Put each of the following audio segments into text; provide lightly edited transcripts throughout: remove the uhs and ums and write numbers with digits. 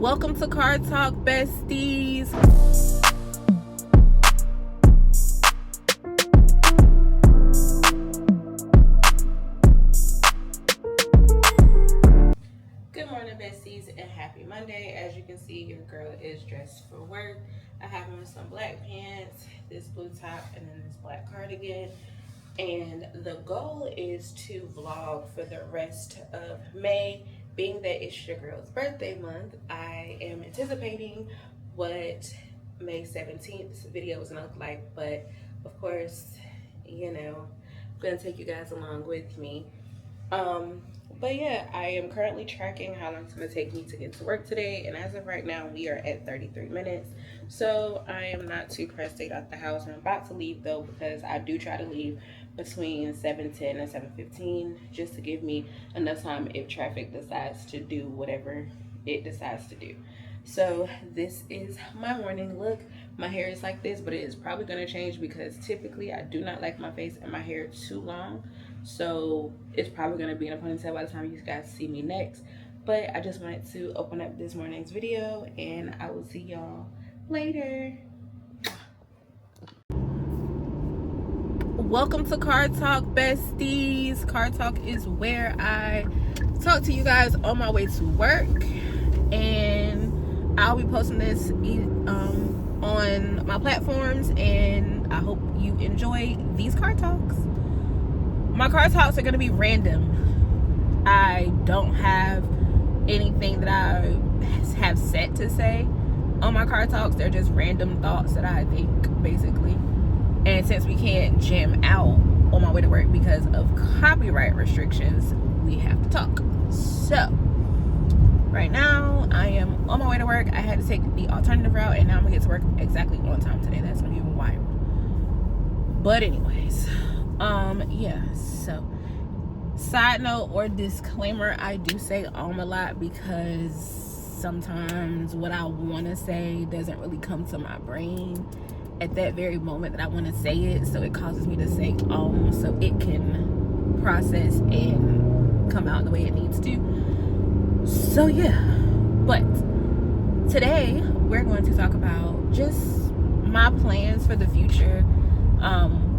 Welcome to Car Talk, besties. Good morning, besties, and happy Monday. As you can see, your girl is dressed for work. I have on some black pants, this blue top, and then this black cardigan. And the goal is to vlog for the rest of May. Being that it's your girl's birthday month, I am anticipating what May 17th video is gonna look like. But of course, you know, I'm gonna take you guys along with me. But yeah, I am currently tracking how long it's gonna take me to get to work today, and as of right now, we are at 33 minutes. So I am not too pressed to get out the house. I'm about to leave though, because I do try to leave between 7:10 and 7:15, just to give me enough time if traffic decides to do whatever it decides to do. So this is my morning look. My hair is like this, but it is probably going to change because typically I do not like my face and my hair too long. So it's probably going to be in a ponytail by the time you guys see me next. But I just wanted to open up this morning's video, and I will see y'all later. Welcome to Car Talk, besties. Car Talk is where I talk to you guys on my way to work, and I'll be posting this on my platforms, and I hope you enjoy these car talks. My car talks are going to be random. I don't have anything that I have set to say on my car talks. They're just random thoughts that I think, basically. And since we can't jam out on my way to work because of copyright restrictions, we have to talk. So right now I am on my way to work. I had to take the alternative route, and now I'm gonna get to work exactly on time today. That's gonna be wild. But anyways, yeah, so side note or disclaimer, I do say a lot because sometimes what I want to say doesn't really come to my brain at that very moment that I want to say it, so it causes me to say so it can process and come out the way it needs to. So yeah, but today we're going to talk about just my plans for the future,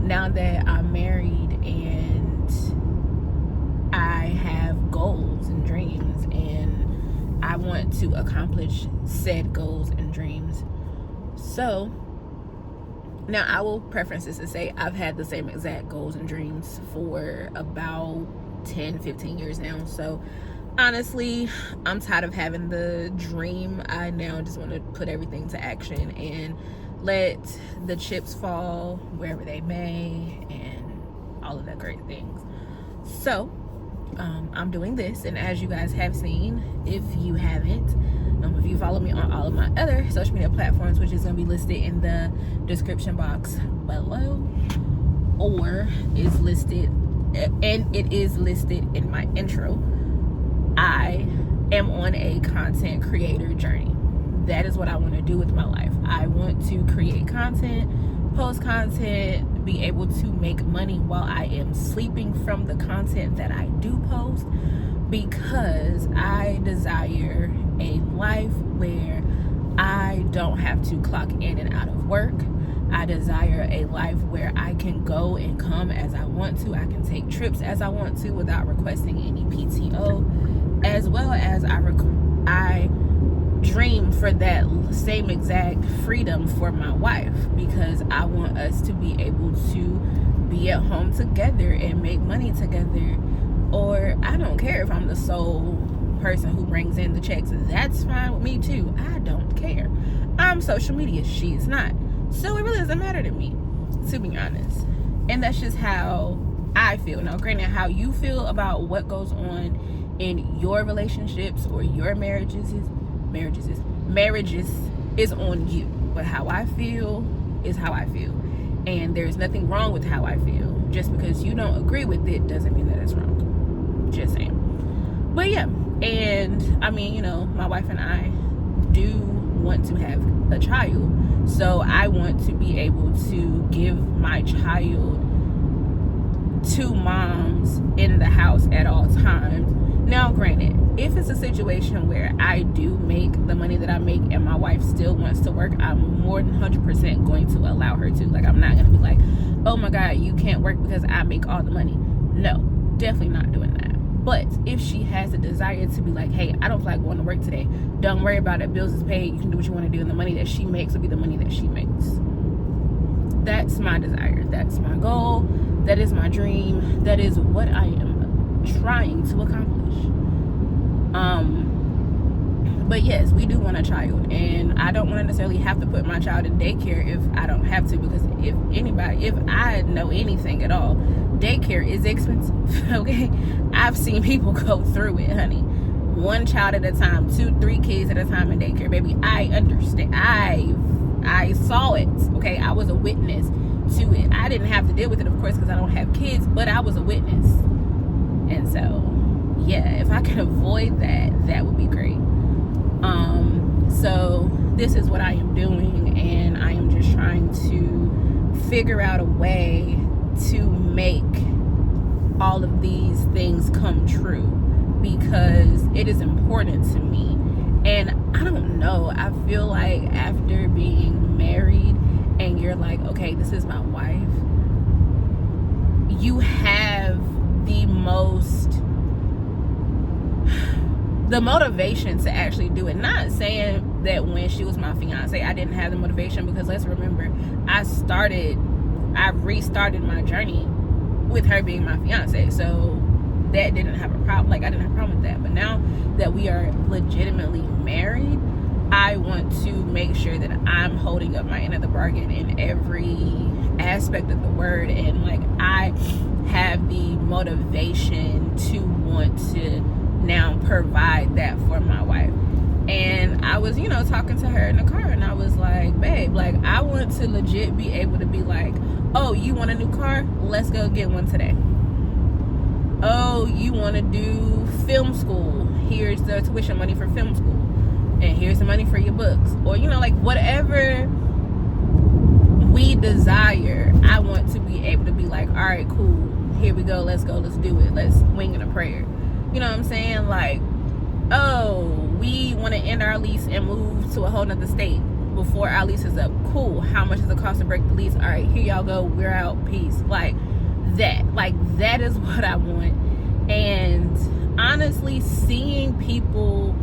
now that I'm married and I have goals and dreams, and I want to accomplish said goals and dreams. So now I will preference this to say I've had the same exact goals and dreams for about 10-15 years now. So honestly, I'm tired of having the dream. I now just want to put everything to action and let the chips fall wherever they may and all of that great things. So I'm doing this, and as you guys have seen, if you haven't, if you follow me on all of my other social media platforms, which is going to be listed in the description box below, or is listed, and it is listed in my intro, I am on a content creator journey. That is what I want to do with my life. I want to create content, post content, be able to make money while I am sleeping from the content that I do post, because I desire a life where I don't have to clock in and out of work. I desire a life where I can go and come as I want to. I can take trips as I want to without requesting any PTO, as well as I dream for that same exact freedom for my wife, because I want us to be able to be at home together and make money together. Or I don't care if I'm the sole person who brings in the checks. That's fine with me too. I don't care. I'm social media, she is not. So it really doesn't matter to me, to be honest. And that's just how I feel. Now granted, how you feel about what goes on in your relationships or your marriages is on you. But how I feel is how I feel. And there's nothing wrong with how I feel. Just because you don't agree with it doesn't mean that it's wrong. Just saying. But yeah, and I mean, you know, my wife and I do want to have a child, so I want to be able to give my child two moms in the house at all times, Now, granted, if it's a situation where I do make the money that I make and my wife still wants to work, I'm more than 100% going to allow her to. Like, I'm not going to be like, oh my God, you can't work because I make all the money. No, definitely not doing that. But if she has a desire to be like, hey, I don't feel like going to work today, don't worry about it, bills is paid, you can do what you want to do, and the money that she makes will be the money that she makes. That's my desire. That's my goal. That is my dream. That is what I am trying to accomplish. But yes, we do want a child, and I don't want to necessarily have to put my child in daycare if I don't have to, because if I know anything at all, daycare is expensive. Okay, I've seen people go through it, honey. One child at a time, 2-3 kids at a time in daycare, baby. I understand. I saw it. Okay, I was a witness to it. I didn't have to deal with it, of course, because I don't have kids, but I was a witness. And so yeah, if I can avoid that, that would be great. So this is what I am doing, and I am just trying to figure out a way to make all of these things come true, because it is important to me. And I don't know, I feel like after being married and you're like, okay, this is my wife, you have the motivation to actually do it. Not saying that when she was my fiance I didn't have the motivation, because let's remember, I restarted my journey with her being my fiance, so that didn't have a problem. Like, I didn't have a problem with that. But now that we are legitimately married, I want to make sure that I'm holding up my end of the bargain in every aspect of the word, and like, I have the motivation to want to now provide that for my wife. And I was, talking to her in the car, and I was like, babe, like, I want to legit be able to be like, oh, you want a new car? Let's go get one today. Oh, you want to do film school? Here's the tuition money for film school, and here's the money for your books. Or, like, whatever we desire, I want to be able to be like, all right, cool, here we go, let's do it, let's wing it a prayer. You know what I'm saying? Like, oh, we want to end our lease and move to a whole nother state before our lease is up. Cool, how much does it cost to break the lease? All right, here y'all go, we're out, peace. Like that is what I want. And honestly, seeing people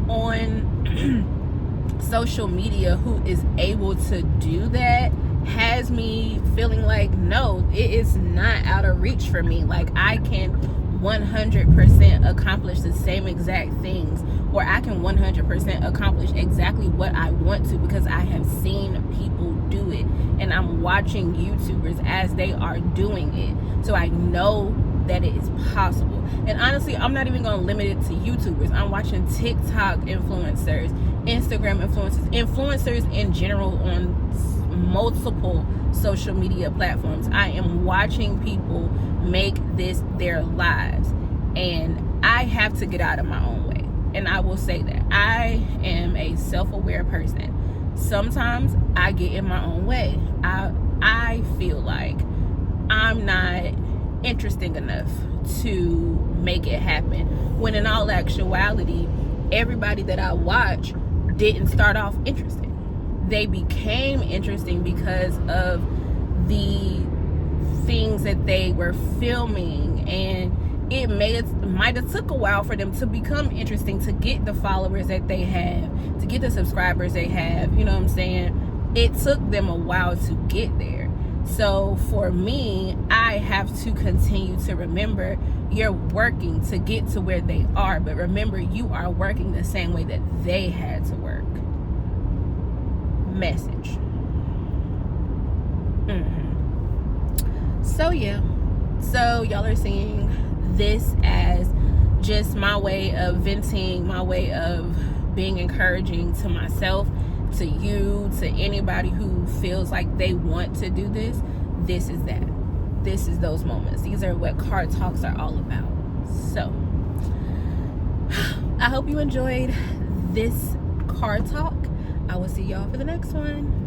on social media who is able to do that has me feeling like, no, it is not out of reach for me. Like, I can 100% accomplish the same exact things, or I can 100% accomplish exactly what I want to, because I have seen people do it, and I'm watching YouTubers as they are doing it, so I know that it is possible. And honestly, I'm not even going to limit it to YouTubers. I'm watching TikTok influencers, Instagram influencers in general on multiple social media platforms. I am watching people make this their lives, and I have to get out of my own way. And I will say that I am a self-aware person. Sometimes I get in my own way. I feel like I'm not interesting enough to make it happen, when in all actuality, everybody that I watch didn't start off interesting. They became interesting because of the things that they were filming, and it might have took a while for them to become interesting, to get the followers that they have, to get the subscribers they have. You know what I'm saying? It took them a while to get there. So for me, I have to continue to remember, you're working to get to where they are, but remember, you are working the same way that they had to work. Message. So yeah, so y'all are seeing this as just my way of venting, my way of being encouraging to myself, to you, to anybody who feels like they want to do this. This is that. This is those moments. These are what card talks are all about. So I hope you enjoyed this card talk. I will see y'all for the next one.